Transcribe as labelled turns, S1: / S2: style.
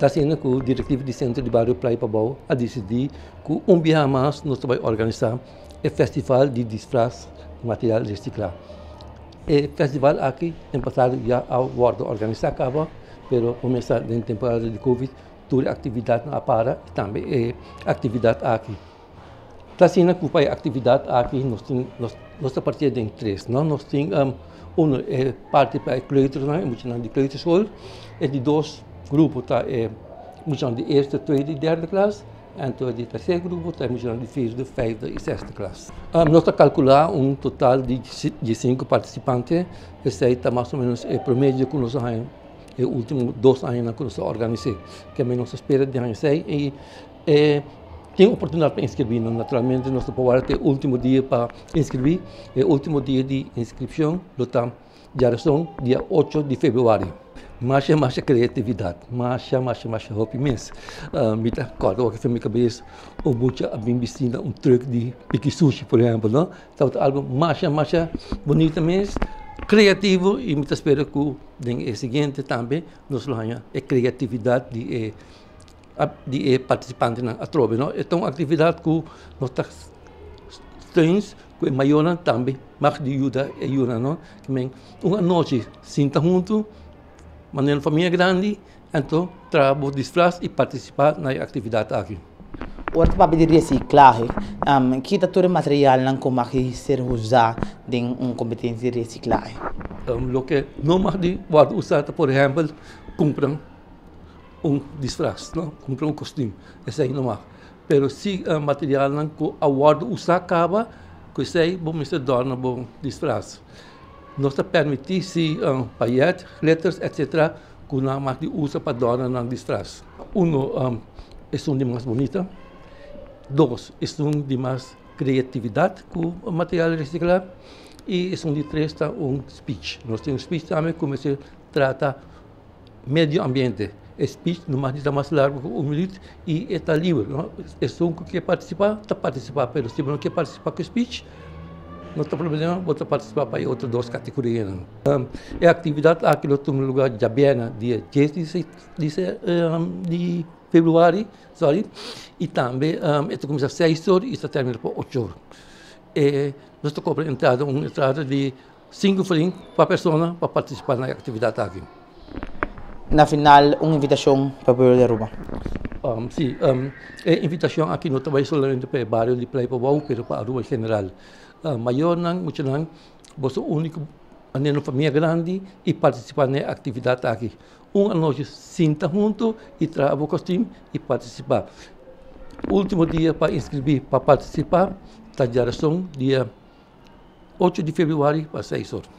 S1: Está sendo que o diretivo do Centro de Bairro Praia Pabau a decidir que dia a mais nós vamos organizar o festival de disfraz de material reciclado. O festival aqui, no passado, já a bordo organizar acaba, mas começa na temporada de Covid, toda a atividade na para e também atividade aqui. Está sendo que a atividade aqui nós a partir de três, não? Nós temos parte para kleuters, de kleuterschool, e de dois grupos tá de eerste, tweede e derde klas, en de terceiro grupo tá de vierde, vijfde e sexta classe. Nós calculamos total de 5 participantes, esse está mais ou menos o promédio que nós temos, os últimos 2 anos que nós organizamos, que nós esperamos de 6 e tem oportunidade para inscrever, naturalmente nós vamos ter o último dia para inscrever, o último dia de inscrição, já são dia 8 de fevereiro. Mais criatividade, mais hobby imenso. Me acordo que foi minha cabeça, ou muito a bem vestida truque de pique sushi, por exemplo, não? Então, algo mais bonito mesmo, criativo, e me espero que o seguinte também nós tenhamos a criatividade de participantes na trova, não? Então, a atividade que nós temos, que é maior também, mais de ajuda, não? Uma noite, sinta junto, mas na família grande, então trabalho disfraz e participar na atividade aqui.
S2: Outro papel de reciclagem, que todo o material não como ser usado em uma competência de reciclagem.
S1: O que não pode usar, por exemplo, comprar disfraz, não? Comprar costume, isso aí não é. Mas se o material não que usar acaba, que isso aí vamos se tornar bom disfraz. Nós permitimos se pailletes, letras, etc., que nós usa para dar na disfraz. É de mais bonita. 2, é de mais criatividade com o material reciclado. E de 3, speech. Nós temos speech também, como se trata meio ambiente. Speech não mais largo que 1 minuto e está livre. Que quer participar, mas se não quer participar com speech, não tem problema, vou participar para outras 2 categorias. A atividade aqui no lugar de Jabiana, dia 10 de fevereiro, e também começa às 6 horas e termina por 8 horas. Nós estamos cobrando uma entrada de 5 francos para a pessoa para participar na atividade aqui.
S2: Na final, uma invitação para o povo de Aruba.
S1: Sim, a invitação aqui não trabalha somente para o bairro de Praia Pabau, mas para Aruba em geral. Maior muito você é o único na família grande e participar na atividade aqui. Uma noite sinta junto e traga o costume e participar. Último dia para inscrever, para participar, está dia 8 de fevereiro para 6 horas.